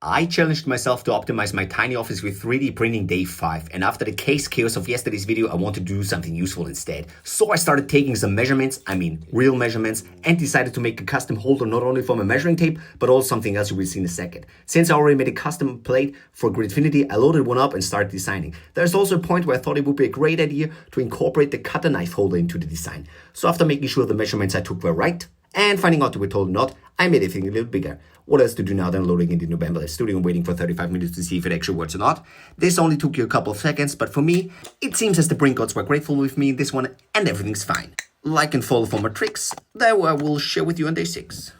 I challenged myself to optimize my tiny office with 3D printing day 5, and after the case chaos of yesterday's video, I wanted to do something useful instead. So I started taking some measurements, real measurements, and decided to make a custom holder not only for my measuring tape, but also something else you will see in a second. Since I already made a custom plate for Gridfinity, I loaded one up and started designing. There's also a point where I thought it would be a great idea to incorporate the cutter knife holder into the design. So after making sure the measurements I took were right, and finding out they were totally not, I made everything a little bigger. What else to do now than loading into November Studio and waiting for 35 minutes to see if it actually works or not? This only took you a couple of seconds, but for me, it seems as the Brink gods were grateful with me in this one, and everything's fine. Like and follow for more tricks that I will share with you on day 6.